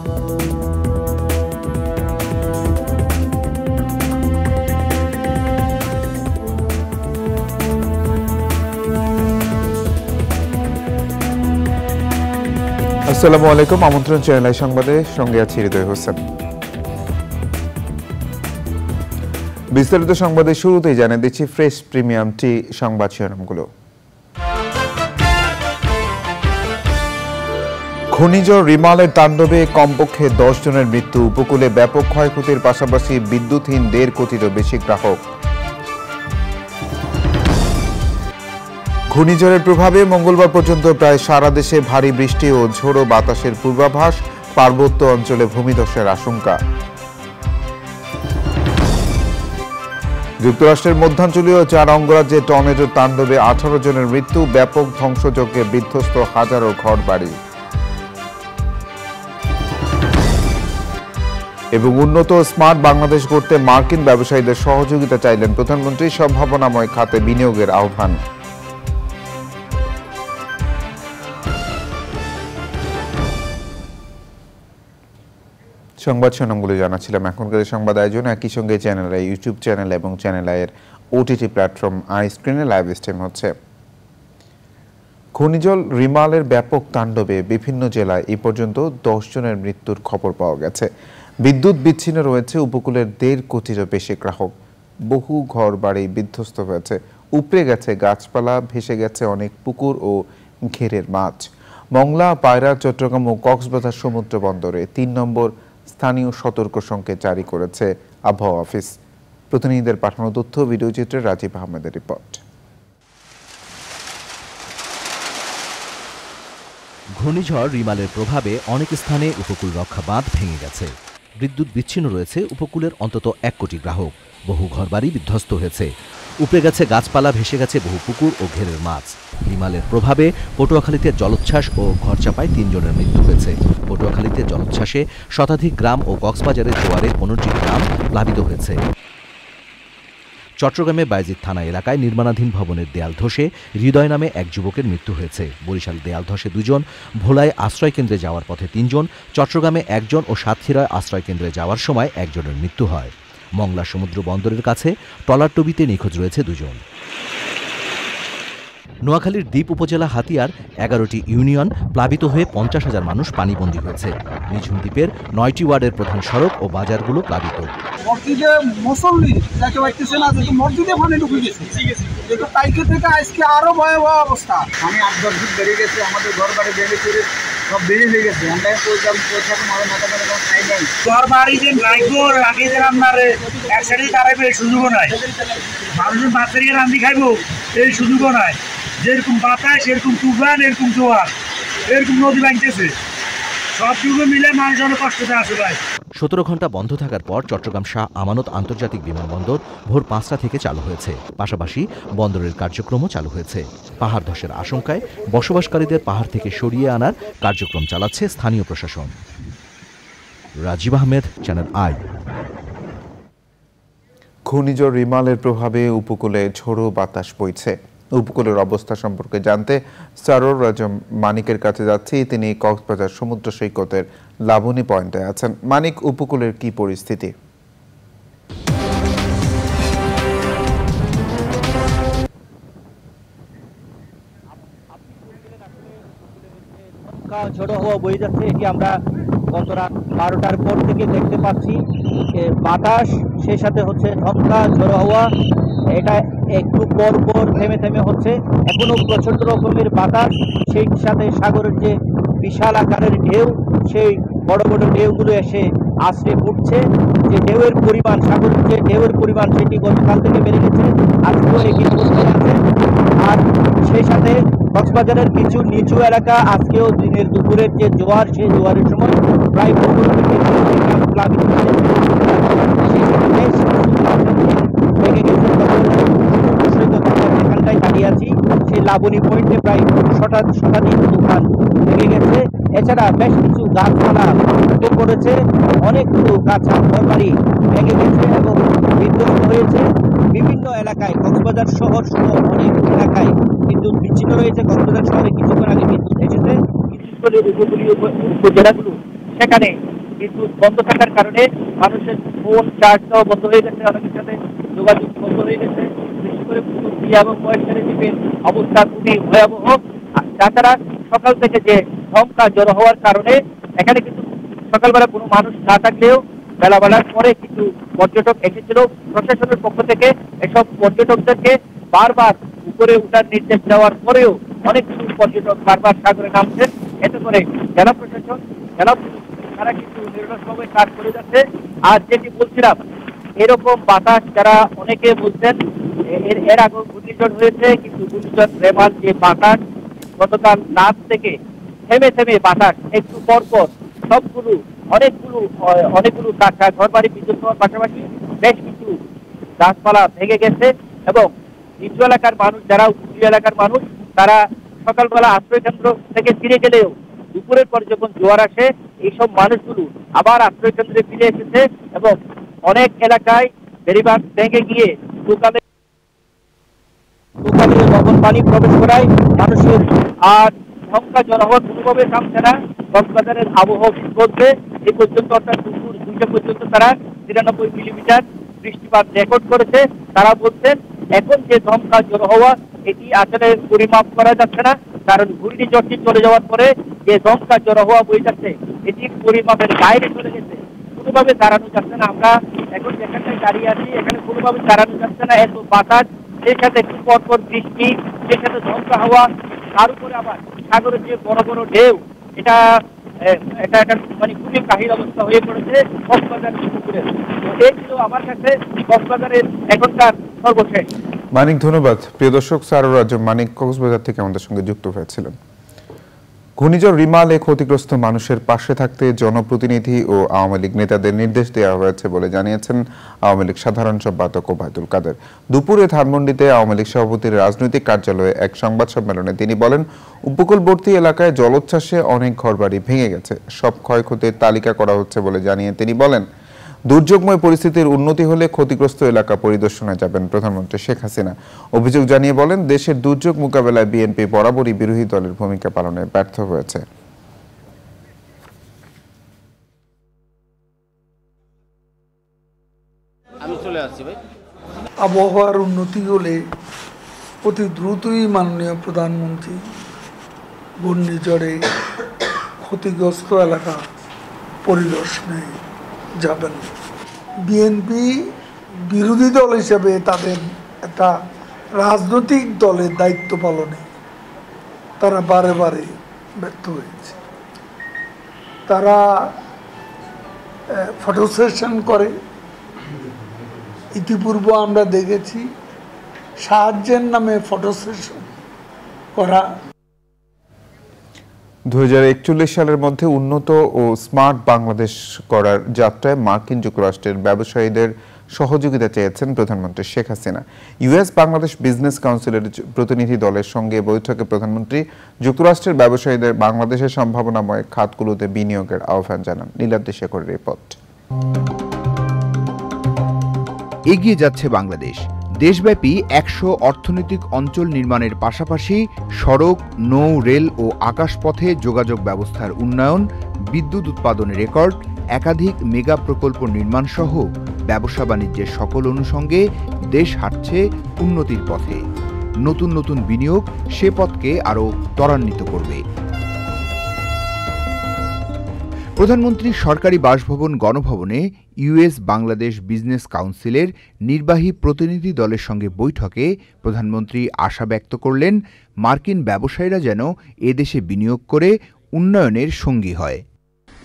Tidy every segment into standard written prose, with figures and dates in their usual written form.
আসসালামু আলাইকুম। আমন্ত্রণ চ্যানেল সংবাদে, সঙ্গে আছি হৃদয় হোসেন। বিস্তারিত সংবাদের শুরুতেই জানিয়ে দিচ্ছি ফ্রেশ প্রিমিয়াম টি সংবাদ শিরোনামগুলো। ঘূর্ণিঝড় রিমালের তাণ্ডবে কমপক্ষে 10 জনের মৃত্যু, উপকূলে ব্যাপক ক্ষয়ক্ষতির পাশাপাশি বিদ্যুৎহীন 1.5 কোটিরও বেশি গ্রাহক। ঘূর্ণিঝড়ের প্রভাবে মঙ্গলবার পর্যন্ত প্রায় সারা দেশে ভারী বৃষ্টি ও ঝোড়ো বাতাসের পূর্বাভাস, পার্বত্য অঞ্চলে ভূমিধসের আশঙ্কা। যুক্তরাষ্ট্রের মধ্যাঞ্চলীয় 4 অঙ্গরাজ্যে টর্নেডোর তাণ্ডবে 18 জনের মৃত্যু, ব্যাপক ধ্বংসযজ্ঞে বিধ্বস্ত হাজারো ঘরবাড়ি। এবং উন্নত স্মার্ট বাংলাদেশ গড়তে মার্কিন ব্যবসায়ীদের সহযোগিতা চাইলেন প্রধানমন্ত্রী, সম্ভাবনাময় খাতে বিনিয়োগের আহ্বান। সংবাদ শিরোনামগুলো জানাচ্ছিলাম। এখনকার সংবাদ আয়োজন একই সঙ্গে চ্যানেল আই ইউটিউব চ্যানেল এবং চ্যানেল আইয়ের ওটিটি প্ল্যাটফর্ম আই স্ক্রিনে লাইভ স্ট্রিম হচ্ছে। ঘূর্ণিঝড় রিমালের ব্যাপক তাণ্ডবে বিভিন্ন জেলায় এ পর্যন্ত 10 জনের মৃত্যুর খবর পাওয়া গেছে। বিদ্যুৎ বিচ্ছিন্ন রয়েছে উপকূলের 1.5 কোটিরও বেশি গ্রাহক। বহু ঘর বাড়ি বিধ্বস্ত হয়েছে, উপড়ে গেছে গাছপালা, ভেসে গেছে অনেক পুকুর ও ঘেরের মাছ। মংলা, পায়রা, চট্টগ্রাম ও কক্সবাজার সমুদ্র বন্দরে 3 নম্বর স্থানীয় সতর্ক সংকেত জারি করেছে আবহাওয়া অফিস। প্রতিনিধিদের পাঠানো তথ্য, ভিডিও চিত্রে রাজীব আহমেদের রিপোর্ট। ঘূর্ণিঝড় রিমালের প্রভাবে অনেক স্থানে উপকূল রক্ষা বাঁধ ভেঙে গেছে। বিদ্যুৎ বিচ্ছিন্ন রয়েছে উপকূলের অন্তত 1 কোটি গ্রাহক। বহু ঘরবাড়ি বিধ্বস্ত হয়েছে, উপড়ে গেছে গাছপালা, ভেসে গেছে বহু পুকুর ও ঘেরের মাছ। রিমালের প্রভাবে পটুয়াখালীতে জলোচ্ছ্বাস ও ঘরচাপায় 3 জনের মৃত্যু হয়েছে। পটুয়াখালীতে জলোচ্ছ্বাসে শতাধিক গ্রাম ও কক্সবাজারের জোয়ারে 15টি গ্রাম প্লাবিত হয়েছে। চট্টগ্রামে বাইজিদ থানা এলাকায় নির্মাণাধীন ভবনের দেয়াল ধসে হৃদয় নামে এক যুবকের মৃত্যু হয়েছে। বরিশাল দেয়াল ধসে 2 জন, ভোলায় আশ্রয়কেন্দ্রে যাওয়ার পথে 3 জন, চট্টগ্রামে 1 জন ও সাতক্ষীরায় আশ্রয়কেন্দ্রে যাওয়ার সময় 1 জনের মৃত্যু হয়। মংলা সমুদ্র বন্দরের কাছে ট্রলারডুবিতে নিখোঁজ রয়েছে 2 জন। নোয়াখালীর দ্বীপ উপজেলা হাতিয়ার 11টি ইউনিয়ন প্লাবিত হয়ে 50,000 মানুষ পানিবন্দী হয়েছে। নিঝুম দ্বীপের 9টি ওয়ার্ডের প্রধান সড়ক ও বাজারগুলো প্লাবিত। মসজিদে মুসল্লি যাকে পাইতেছে না, যেহেতু মসজিদে পানি ঢুকে গেছে, যেহেতু কালকে থেকে আজকে আরো ভয়াবহ অবস্থা। আমি 8-10 দিন বেড়ে গেছে, আমাদের ঘর বাড়ি ভেঙে চুরে সব বেড়ে হয়ে গেছে। আমরা পয়সা মাথা করে কোনো খাই নাই। ঘর বাড়ি যে লাগবো লাগিয়ে দিলাম না রে, এক সাইডে দাঁড়াবে এই সুযোগও নাই। মানুষের বাচ্চারিয়ে রান্দি খাইবো এই সুযোগও নাই। যেরকম বাতাস, এরকম তুফান, এরকম জোয়ার, এরকম নদী ভাঙতেছে, সব যুগে মিলে মানুষ অনেক কষ্টতে আছে ভাই। 17 ঘন্টা বন্ধ থাকার পর চট্টগ্রাম শাহ আমানত আন্তর্জাতিক বিমানবন্দর ভোর 5টা থেকে চালু হয়েছে। পাশাপাশি বন্দরের কার্যক্রমও চালু হয়েছে। পাহাড় ধসের আশঙ্কায় বসবাসকারীদের পাহাড় থেকে সরিয়ে আনার কার্যক্রম চালাচ্ছে স্থানীয় প্রশাসন। Rajib Ahmed, Channel I. ঘূর্ণিঝড় রিমালের প্রভাবে উপকূলে ঝোড়ো বাতাস বইছে। উপকূলের অবস্থা সম্পর্কে জানতে সারোর রাজম মানিকের কাছে যাচ্ছি। তিনি কক্সবাজার সমুদ্র সৈকতের লাবণী পয়েন্টে আছেন। মানিক, উপকূলের কি পরিস্থিতি? ঝোড়ো হাওয়া বয়ে যাচ্ছে, এটি আমরা গত রাত 12টার পর থেকে দেখতে পাচ্ছি। বাতাস, সেই সাথে হচ্ছে ঝঙ্কা ঝোড়ো হাওয়া, এটা একটু পর পর থেমে থেমে হচ্ছে। এখনো প্রচন্ড রকমের বাতাস, সেই সাথে সাগরের যে বিশাল আকারের ঢেউ, সেই বড় বড় ঢেউগুলো এসে আছড়ে পড়ছে। যে ঢেউয়ের পরিমাণ, সাগরের যে ঢেউয়ের পরিমাণ, সেটি গতকাল থেকে বেড়ে গেছে, আজকেও একই অবস্থায় আছে। আর সেই সাথে কক্সবাজারের কিছু নিচু এলাকা আজকেও দিনের দুপুরের যে জোয়ার, সেই জোয়ারের সময় প্রায় 15 থেকে 20 গ্রাম প্লাবিত হয়েছে। সেই সাথে বেশ ভেঙে গেছে। যেখানটায় দাঁড়িয়ে আছি সেই লাবণী পয়েন্টে প্রায় শতাধিক দোকান ভেঙে গেছে। এছাড়া বেশ কিছু গাছপালা উঠে পড়েছে, অনেকগুলো কাঁচা ঘরবাড়ি ভেঙে গেছে এবং বিধ্বস্ত হয়েছে। বিভিন্ন এলাকায় কক্সবাজার শহর সহ অনেক এলাকায় বিদ্যুৎ বিচ্ছিন্ন রয়েছে। কক্সবাজার শহরে কিছুক্ষণ আগে বিদ্যুৎ এসেছে। বিশেষ করে উপকূলীয় উপজেলাগুলো সেখানে বিদ্যুৎ বন্ধ থাকার কারণে মানুষের ফোন চার্জ দেওয়া বন্ধ হয়ে গেছে, অনেকের সাথে যোগাযোগ বন্ধ হয়ে গেছে। বিশেষ করে মুরব্বী এবং বয়স্ক জীবের অবস্থা খুবই ভয়াবহ। তাছাড়া সকাল থেকে যে ধমকা জড়ো হওয়ার কারণে এখানে কিন্তু সকালবেলা কোনো মানুষ না থাকলেও বেলাবেলার পরে কিছু পর্যটক এসেছিল। প্রশাসনের পক্ষ থেকে এসব পর্যটকদেরকে বারবার উপরে উঠার নির্দেশ দেওয়ার পরেও অনেক কিছু পর্যটক বারবার সাগরে নামছেন। এতে করে জেলা প্রশাসন, জেলা পুলিশ তারা কিন্তু নিরলসভাবে কাজ করে যাচ্ছে। আর যেটি বলছিলাম, এরকম বাতাস যারা অনেকে বলছেন এর আগে ঘূর্ণিঝড় হয়েছে, কিন্তু ঘূর্ণিঝড় রেমাল যে বাতাস গতকাল রাত থেকে থেমে থেমে বাতাস একটু পর পর সবগুলো অনেকগুলো কাঁচা ঘর বাড়ি বিদ্যুৎ হওয়ার পাশাপাশি বেশ কিছু গাছপালা ভেঙে গেছে এবং নিচু এলাকার মানুষ, যারা উঁচু এলাকার মানুষ, তারা সকালবেলা আশ্রয় কেন্দ্র থেকে ফিরে গেলেও দুপুরের পর যখন জোয়ার আসে এইসব মানুষগুলো আবার আশ্রয় কেন্দ্রে ফিরে এসেছে এবং অনেক এলাকায় বেড়িবাঁধ ভেঙে গিয়ে দোকানে লবণ পানি প্রবেশ করায় মানুষের আর ধমকা জড়ো হওয়ার কোনোভাবে থামছে না। কক্সবাজারের আবহাওয়া বলছে এই পর্যন্ত অর্থাৎ দুপুর 2টা পর্যন্ত তারা 93 মিলিমিটার বৃষ্টিপাত রেকর্ড করেছে। তারা বলছেন এখন যে ধমকা জড়ো হওয়া এটি আসলে পরিমাপ করা যাচ্ছে না, কারণ ঘূর্ণিঝড়টি চলে যাওয়ার পরে যে ধমকা জড়ো হওয়া বয়ে যাচ্ছে এটি পরিমাপের বাইরে চলে গেছে, কোনোভাবে দাঁড়ানো যাচ্ছে না। আমরা এখন যেখানটায় দাঁড়িয়ে আছি এখানে কোনোভাবে দাঁড়ানো যাচ্ছে না, এত বাতাস, সেই সাথে একটু পরপর বৃষ্টি, সেই সাথে ধমকা হওয়া, তার উপরে আবার সাগরের যে বড় বড় ঢেউ, এটা একটা মানে খুবই কাহিল অবস্থা হয়ে পড়েছে কক্সবাজার উপকূলে। তো এই ছিল আমার কাছে কক্সবাজারের এখনকার সর্বশেষ। মানিক, ধন্যবাদ। প্রিয় দর্শক, সারোরাজ মানিক কক্সবাজার থেকে আমাদের সঙ্গে যুক্ত হয়েছিলেন। ঘূর্ণিঝড় রিমালে ক্ষতিগ্রস্ত মানুষের পাশে থাকতে জনপ্রতিনিধি ও আওয়ামী লীগ নেতাদের নির্দেশ দেওয়া হয়েছে বলে জানিয়েছেন আওয়ামী লীগ সাধারণ সম্পাদক ওবায়দুল কাদের। দুপুরে ধানমন্ডিতে আওয়ামী লীগ সভাপতির রাজনৈতিক কার্যালয়ে এক সংবাদ সম্মেলনে তিনি বলেন, উপকূলবর্তী এলাকায় জলোচ্ছ্বাসে অনেক ঘরবাড়ি ভেঙে গেছে, সব ক্ষয়ক্ষতির তালিকা করা হচ্ছে বলে জানিয়ে তিনি বলেন, দুর্যোগময় পরিস্থিতির উন্নতি হলে ক্ষতিগ্রস্ত এলাকা পরিদর্শনে যাবেন প্রধানমন্ত্রী শেখ হাসিনা। অভিযোগ জানিয়ে বলেন, দেশের দুর্যোগ মোকাবেলায় বিএনপি বরাবরই বিরোধী দলের ভূমিকা পালনে ব্যর্থ হয়েছে। আবহাওয়ার উন্নতি হলে অতি দ্রুতই মাননীয় প্রধানমন্ত্রী ঘূর্ণিঝড়ে ক্ষতিগ্রস্ত এলাকা পরিদর্শনে যাবেন। বিএনপি বিরোধী দল হিসেবে তাদের একটা রাজনৈতিক দলের দায়িত্ব পালনে তারা বারে বারে ব্যর্থ হয়েছে। তারা ফটো সেশন করে, ইতিপূর্বে আমরা দেখেছি সাহায্যের নামে ফটো সেশন করা। 2041 সালের মধ্যে উন্নত ও স্মার্ট বাংলাদেশ করার যাত্রায় মার্কিন যুক্তরাষ্ট্রের ব্যবসায়ীদের সহযোগিতা চেয়েছেন প্রধানমন্ত্রী শেখ হাসিনা। ইউএস বাংলাদেশ বিজনেস কাউন্সিলের প্রতিনিধি দলের সঙ্গে বৈঠকে প্রধানমন্ত্রী যুক্তরাষ্ট্রের ব্যবসায়ীদের বাংলাদেশের সম্ভাবনাময় খাতগুলোতে বিনিয়োগের আহ্বান জানান। নীলাদ্রি শেখরের রিপোর্ট। এগিয়ে যাচ্ছে বাংলাদেশ। দেশব্যাপী 100 অর্থনৈতিক অঞ্চল নির্মাণের পাশাপাশি সড়ক, নৌ, রেল ও আকাশপথে যোগাযোগ ব্যবস্থার উন্নয়ন, বিদ্যুৎ উৎপাদনের রেকর্ড, একাধিক মেগা প্রকল্প নির্মাণ সহ ব্যবসা বাণিজ্যের সকল অনুষঙ্গে দেশ হাঁটছে উন্নতির পথে। নতুন নতুন বিনিয়োগ সে পথকে আরও ত্বরান্বিত করবে। প্রধানমন্ত্রীর সরকারি বাসভবন গণভবনে ইউএস বাংলাদেশ বিজনেস কাউন্সিলের নির্বাহী প্রতিনিধি দলের সঙ্গে বৈঠকে প্রধানমন্ত্রী আশা ব্যক্ত করলেন, মার্কিন ব্যবসায়ীরা যেন এদেশে বিনিয়োগ করে উন্নয়নের সঙ্গী হয়।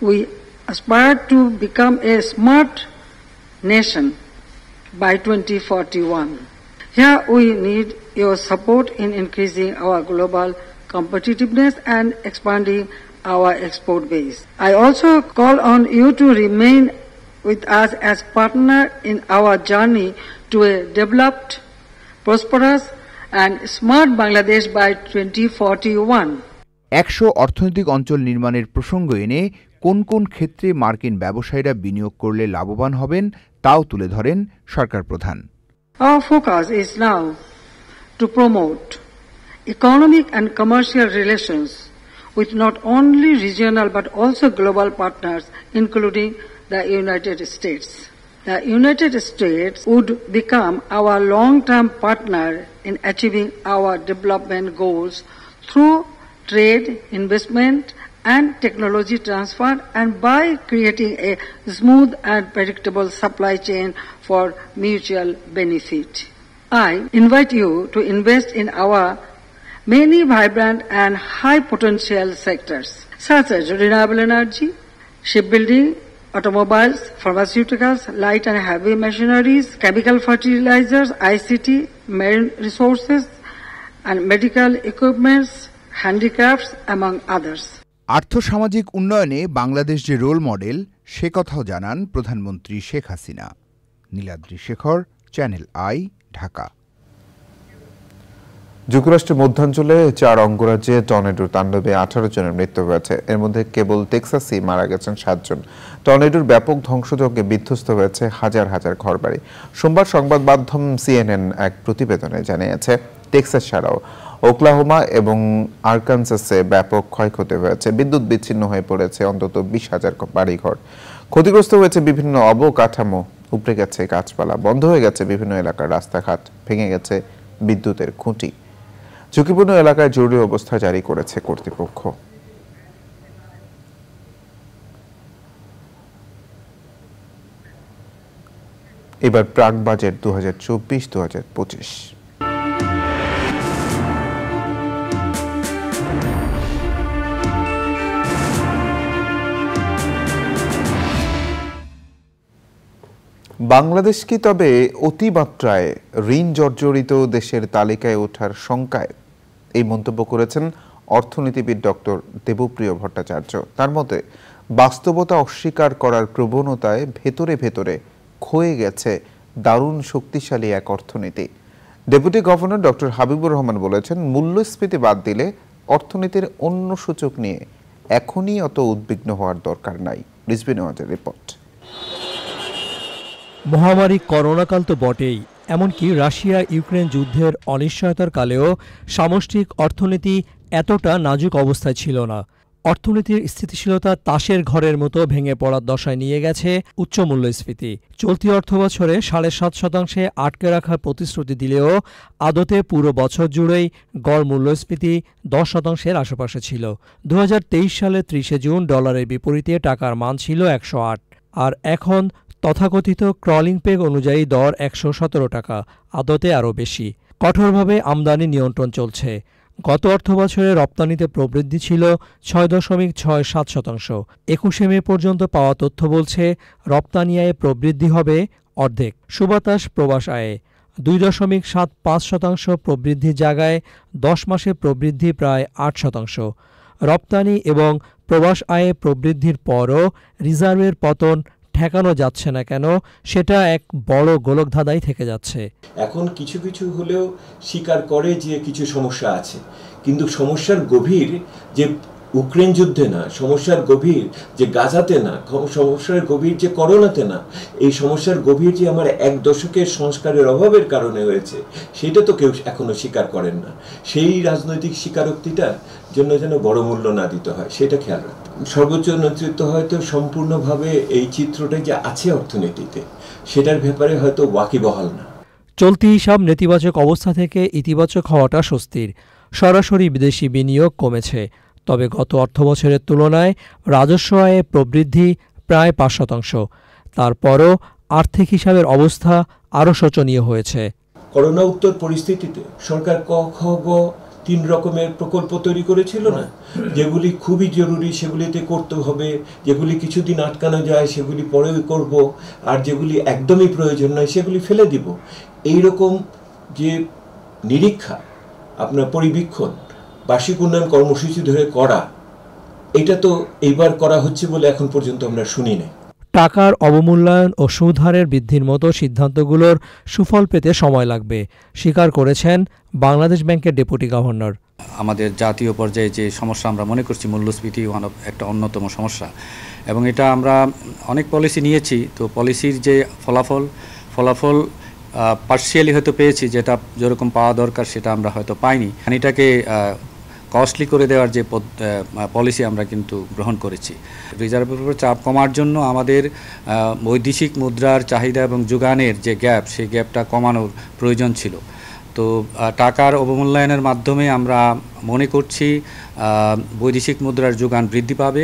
We aspire to become a smart nation by 2041. Here we need your support in increasing our global competitiveness and expanding our export base. I also call on you to remain with us as partner in our journey to a developed, prosperous and smart Bangladesh by 2041. 100 অর্থনৈতিক অঞ্চল নির্মাণের প্রসঙ্গ এনে কোন কোন ক্ষেত্রে মার্কিন ব্যবসায়ীরা বিনিয়োগ করলে লাভবান হবেন তাও তুলে ধরেন সরকার প্রধান। Our focus is now to promote economic and commercial relations with not only regional but also global partners, including the United States. The United States would become our long-term partner in achieving our development goals through trade, investment, and technology transfer, and by creating a smooth and predictable supply chain for mutual benefit. I invite you to invest in our many vibrant and high potential sectors, such as renewable energy, shipbuilding, automobiles, pharmaceuticals, light and heavy machineries, chemical fertilizers, ICT, marine resources, and medical equipments, handicrafts, among others. আর্থসামাজিক উন্নয়নে বাংলাদেশ যে role model সে কথাও জানান প্রধানমন্ত্রী Sheikh Hasina. Niladri Shekhar, Channel I, Dhaka. যুক্তরাষ্ট্রের মধ্যাঞ্চলে 4 অঙ্গরাজ্যে টর্নেডোর তাণ্ডবে 18 জনের মৃত্যু হয়েছে। এর মধ্যে কেবল টেক্সাসেই মারা গেছেন 7 জন। টর্নেডোর ব্যাপক ধ্বংসযজ্ঞে বিধ্বস্ত হয়েছে হাজার হাজার ঘরবাড়ি। সোমবার সংবাদ মাধ্যম CNN এক প্রতিবেদনে জানিয়েছে, টেক্সাস ছাড়াও ওকলাহোমা এবং আরকানসাসে ব্যাপক ক্ষয়ক্ষতি হয়েছে। বিদ্যুৎ বিচ্ছিন্ন হয়ে পড়েছে অন্তত 20,000 বাড়িঘর। ক্ষতিগ্রস্ত হয়েছে বিভিন্ন অবকাঠামো, উপড়ে গেছে গাছপালা, বন্ধ হয়ে গেছে বিভিন্ন এলাকার রাস্তাঘাট, ভেঙে গেছে বিদ্যুতের খুঁটি। ঝুঁকিপূর্ণ এলাকায় জরুরি অবস্থা জারি করেছে কর্তৃপক্ষ। এবার প্রাক বাজেট 2024-2025। বাংলাদেশ কি তবে অতিমাত্রায় ঋণ জর্জরিত দেশের তালিকায় ওঠার শঙ্কায়? এই মন্তব্য করেছেন অর্থনীতিবিদ ডক্টর দেবপ্রিয় ভট্টাচার্য। তার মতে, বাস্তবতা অস্বীকার করার প্রবণতায় ভেতরে ভেতরে ক্ষয়ে গেছে দারুণ শক্তিশালী এক অর্থনীতি। Deputy governor doctor Habibur Rahman বলেছেন, মূল্যস্ফীতি বাদ দিলে অর্থনীতির অন্য সূচক নিয়ে এখনই অত উদ্বিগ্ন হওয়ার দরকার নাই। রিজভী নেওয়াজের রিপোর্ট। মহামারী করোনাকাল তো বটেই, এমনকি রাশিয়া ইউক্রেন যুদ্ধের অনিশ্চয়তার কালেও সামষ্টিক অর্থনীতি এতটা নাজুক অবস্থায় ছিল না। অর্থনীতির স্থিতিশীলতা তাসের ঘরের মতো ভেঙে পড়ার দশায় নিয়ে গেছে উচ্চ মূল্যস্ফীতি। চলতি অর্থবছরে 7.5% আটকে রাখার প্রতিশ্রুতি দিলেও আদতে পুরো বছর জুড়েই গড় মূল্যস্ফীতি 10%-এর আশেপাশে ছিল। 2023 সালের 30 জুন ডলারের বিপরীতে টাকার মান ছিল 108, আর এখন তথাকথিত ক্রলিং পেগ অনুযায়ী দর 117 টাকা, আদতে আরও বেশি। কঠোরভাবে আমদানি নিয়ন্ত্রণ চলছে। গত অর্থবছরে রপ্তানিতে প্রবৃদ্ধি ছিল 6.67%। 21 মে পর্যন্ত পাওয়া তথ্য বলছে রপ্তানি আয়ে প্রবৃদ্ধি হবে অর্ধেক। সুবাতাস প্রবাস আয়ে 2.75% প্রবৃদ্ধির জায়গায় 10 মাসে প্রবৃদ্ধি প্রায় 8%। রপ্তানি এবং প্রবাস আয়ে প্রবৃদ্ধির পরও রিজার্ভের পতন ঠেকানো যাচ্ছে না কেন, সেটা এক বড় গোলকধাঁধাই থেকে যাচ্ছে। এখন কিছু কিছু হলেও স্বীকার করে যে কিছু সমস্যা আছে, কিন্তু সমস্যার গভীর যে ইউক্রেন যুদ্ধে না, সমস্যার গভীর যে গাজাতে না, সমস্যার গভীর যে করোনাতে না, এই সমস্যার গভীর যে আমার 1 দশকের সংস্কারের অভাবের কারণে হয়েছে, সেটা তো কেউ এখনো স্বীকার করেন না। সেই রাজনৈতিক স্বীকারোক্তিটার জন্য যেন বড় মূল্য না দিতে হয়, সেটা খেয়াল রাখতে। সর্বোচ্চ নেতৃত্ব হয়তো সম্পূর্ণভাবে এই চিত্রটা যে আছে অর্থনীতিতে, সেটার ব্যাপারে হয়তো ওয়াকিবহাল না। চলতি হিসাব নেতিবাচক অবস্থা থেকে ইতিবাচক হওয়াটা স্বস্তির। সরাসরি বিদেশি বিনিয়োগ কমেছে, তবে গত অর্থবছরের তুলনায় রাজস্ব আয়ে প্রবৃদ্ধি প্রায় 5%। তারপরও আর্থিক হিসাবের অবস্থা আরও শোচনীয় হয়েছে। করোনা উত্তর পরিস্থিতিতে সরকার ক, খ, গ 3 রকমের প্রকল্প তৈরি করেছিল না, যেগুলি খুবই জরুরি সেগুলিতে করতে হবে, যেগুলি কিছুদিন আটকানো যায় সেগুলি পরেও করব, আর যেগুলি একদমই প্রয়োজন নয় সেগুলি ফেলে দিব। এইরকম যে নিরীক্ষা, আপনার পরিবীক্ষণ, বার্ষিক উন্নয়ন কর্মসূচি ধরে করা, এটা তো এইবার করা হচ্ছে বলে এখন পর্যন্ত আমরা শুনি না। টাকার অবমূল্যায়ন ও সুদ হারের বৃদ্ধির মতো সিদ্ধান্তগুলোর সুফল পেতে সময় লাগবে, স্বীকার করেছেন বাংলাদেশ ব্যাংকের ডেপুটি গভর্নর। আমাদের জাতীয় পর্যায়ে যে সমস্যা আমরা মনে করছি, মূল্যস্ফীতি একটা অন্যতম সমস্যা, এবং এটা আমরা অনেক পলিসি নিয়েছি। তো পলিসির যে ফলাফল পার্শিয়ালি হয়তো পেয়েছি, যেটা যেরকম পাওয়া দরকার সেটা আমরা হয়তো পাইনি। এটাকে কস্টলি করে দেওয়ার যে পলিসি আমরা কিন্তু গ্রহণ করেছি। রিজার্ভের উপর চাপ কমার জন্য আমাদের বৈদেশিক মুদ্রার চাহিদা এবং যোগানের যে গ্যাপ, সেই গ্যাপটা কমানোর প্রয়োজন ছিল। তো টাকার অবমূল্যায়নের মাধ্যমে আমরা মনে করছি বৈদেশিক মুদ্রার যোগান বৃদ্ধি পাবে।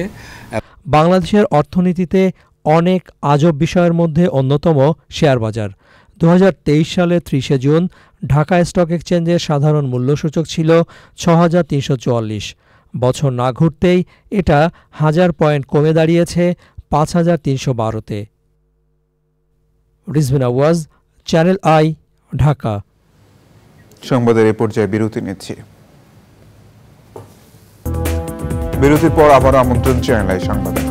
বাংলাদেশের অর্থনীতিতে অনেক আজব বিষয়ের মধ্যে অন্যতম শেয়ার বাজার। 2023 সালে 30 জুন ঢাকা স্টক এক্সচেঞ্জের সাধারণ মূল্যসূচক ছিল 6344। বছর না ঘুরতেই এটা 1000 পয়েন্ট কমে দাঁড়িয়েছে 5312-তে। রিজভিন আওয়াজ, চ্যানেল আই, ঢাকা। সংবাদের এই পর্যায়ে বিরতি নিচ্ছি। বিরতির পর আবার আমন্ত্রণ চ্যানেল আই সংবাদে।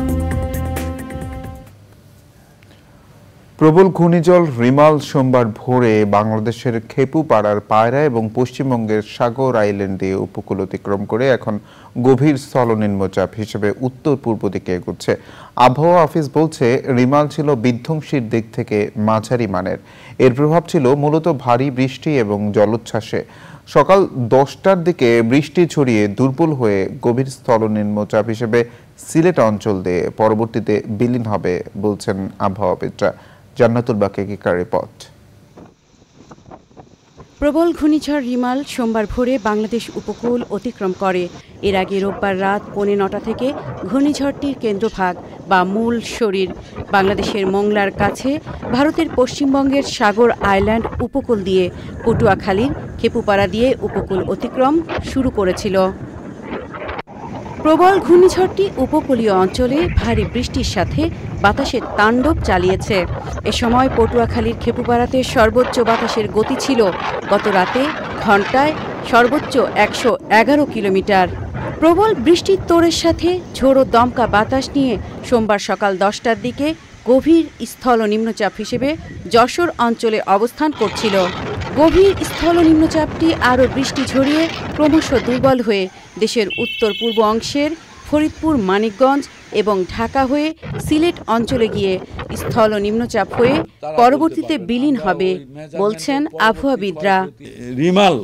প্রবল ঘূর্ণিঝড় রিমাল সোমবার ভোরে বাংলাদেশের খেপুপাড়ার পায়রা এবং পশ্চিমবঙ্গের সাগর আইল্যান্ডে উপকূল অতিক্রম করে এখন গভীর স্থলনিম্নচাপ হিসেবে উত্তর পূর্ব দিকে এগোচ্ছে। আবহাওয়া অফিস বলছে রিমাল ছিল বিধ্বংসীর দিক থেকে মাঝারি মানের। এর প্রভাব ছিল মূলত ভারী বৃষ্টি এবং জলোচ্ছ্বাসে। সকাল 10টার দিকে বৃষ্টি ছড়িয়ে দুর্বল হয়ে গভীর স্থলনিম্নচাপ হিসেবে সিলেট অঞ্চল দিয়ে পরবর্তীতে বিলীন হবে বলছেন আবহাওয়াবিদরা। জান্নাতুল বাকিকার রিপোর্ট। প্রবল ঘূর্ণিঝড় রিমাল সোমবার ভোরে বাংলাদেশ উপকূল অতিক্রম করে। এর আগে রোববার রাত 9:45 থেকে ঘূর্ণিঝড়টির কেন্দ্রভাগ বা মূল শরীর বাংলাদেশের মংলার কাছে ভারতের পশ্চিমবঙ্গের সাগর আইল্যান্ড উপকূল দিয়ে পটুয়াখালীর খেপুপাড়া দিয়ে উপকূল অতিক্রম শুরু করেছিল। প্রবল ঘূর্ণিঝড়টি উপকূলীয় অঞ্চলে ভারী বৃষ্টির সাথে বাতাসের তাণ্ডব চালিয়েছে। এ সময় পটুয়াখালীর খেপুপাড়াতে সর্বোচ্চ বাতাসের গতি ছিল গত রাতে ঘণ্টায় সর্বোচ্চ 111 কিলোমিটার। প্রবল বৃষ্টির তোড়ের সাথে ঝোড়ো দমকা বাতাস নিয়ে সোমবার সকাল 10টার দিকে গভীর স্থল নিম্নচাপ হিসেবে যশোর অঞ্চলে অবস্থান করছিল। গভীর স্থল নিম্নচাপটি আরও বৃষ্টি ঝরিয়ে ক্রমশ দুর্বল হয়ে দেশের উত্তর পূর্ব অংশের ফরিদপুর, মানিকগঞ্জ এবং ঢাকা হয়ে সিলেট অঞ্চলে গিয়ে স্থল নিম্নচাপ হয়ে পরবর্তীতে বিলীন হবে বলছেন আবহাওয়াবিদরা। রিমাল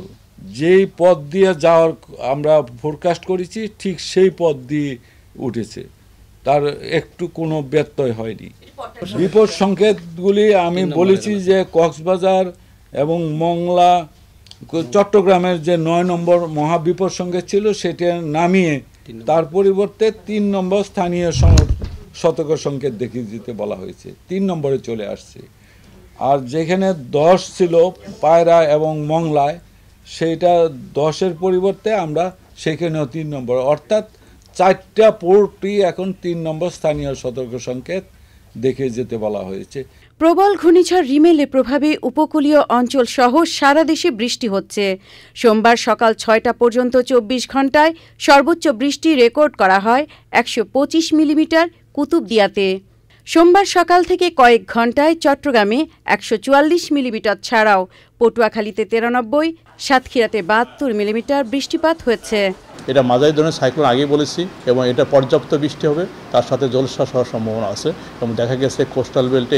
যেই পথ দিয়ে যাওয়ার আমরা ফোরকাস্ট করেছি ঠিক সেই পথ দিয়ে উঠেছে, তার একটু কোনো ব্যত্যয় হয়নি। বিপদ সংকেতগুলি আমি বলেছি যে কক্সবাজার এবং মংলা, চট্টগ্রামের যে 9 নম্বর মহাবিপদ সংকেত ছিল সেটা নামিয়ে তার পরিবর্তে 3 নম্বর স্থানীয় সতর্ক সংকেত দেখিয়ে দিতে বলা হয়েছে। 3 নম্বরে চলে আসছে। আর যেখানে 10 ছিল পায়রা এবং মংলায়, সেইটা 10-এর পরিবর্তে আমরা সেখানেও 3 নম্বর, অর্থাৎ 4টা পোর্টই এখন 3 নম্বর স্থানীয় সতর্ক সংকেত দেখে যেতে বলা হয়েছে। প্রবল ঘূর্ণিঝড় রিমেলের প্রভাবে উপকূলীয় অঞ্চল সহ সারা দেশে বৃষ্টি হচ্ছে। সোমবার সকাল 6টা পর্যন্ত 24 ঘণ্টায় সর্বোচ্চ বৃষ্টি রেকর্ড করা হয় 125 মিলিমিটার কুতুবদিয়াতে। সোমবার সকাল থেকে কয়েক ঘণ্টায় চট্টগ্রামে 144 মিলিমিটার ছাড়াও পটুয়াখালীতে 93, সাতক্ষীরাতে 72 মিলিমিটার বৃষ্টিপাত হয়েছে। এটা মাঝারি ধরনের সাইক্লোন আগেই বলেছি এবং এটা পর্যাপ্ত বৃষ্টি হবে, তার সাথে জলোচ্ছ্বাস হওয়ার সম্ভাবনা আছে এবং দেখা গেছে কোস্টাল বেল্টে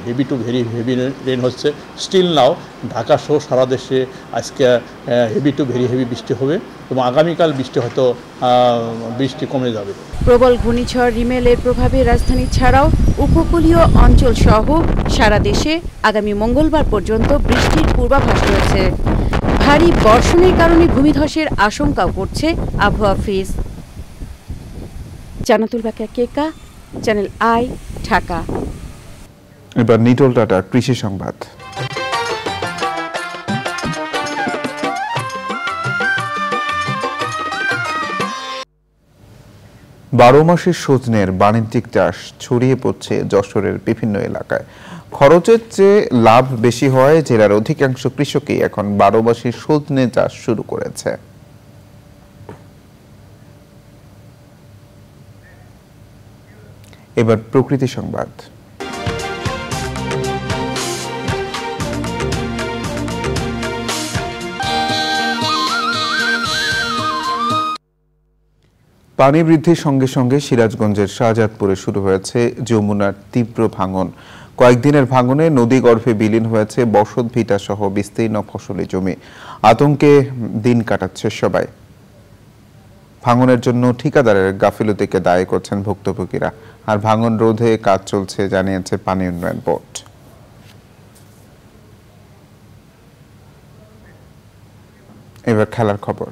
heavy to very heavy rain হচ্ছে। স্টিল নাও ঢাকা সহ সারা দেশে আজকে হেভি টু ভেরি হেভি বৃষ্টি হবে এবং আগামীকাল বৃষ্টি কমে যাবে। প্রবল ঘূর্ণিঝড় রিমেলের প্রভাবে রাজধানী ছাড়াও উপকূলীয় অঞ্চল সহ সারা দেশে আগামী মঙ্গলবার পর্যন্ত বৃষ্টির পূর্বাভাস রয়েছে। ভারী বর্ষণের কারণে ভূমিধসের আশঙ্কাও করছে আবহাওয়া office. Jannatul Bakika, Channel I, Dhaka. এবার নিটল টাটার কৃষি সংবাদ। 12 মাসের সজনের বাণিজ্যিক চাষ ছড়িয়ে পড়ছে যশোরের বিভিন্ন এলাকায়। খরচের চেয়ে লাভ বেশি হয় জেলার অধিকাংশ কৃষকই এখন 12 মাসের সজনে চাষ শুরু করেছে। এবার প্রকৃতি সংবাদ। পানি বৃদ্ধির সঙ্গে সঙ্গে সিরাজগঞ্জের শাহজাদপুরে শুরু হয়েছে যমুনার তীব্র ভাঙন। কয়েকদিনের ভাঙনে নদী গর্ভে বিলীন হয়েছে বসত ভিটা সহ বিস্তীর্ণ ফসলি জমি। আতঙ্কে দিন কাটাচ্ছে সবাই। ভাঙনের জন্য ঠিকাদারের গাফিলতিকে দায়ী করছেন ভুক্তভোগীরা। আর ভাঙন রোধে কাজ চলছে জানিয়েছে পানি উন্নয়ন বোর্ড। এবার খেলার খবর।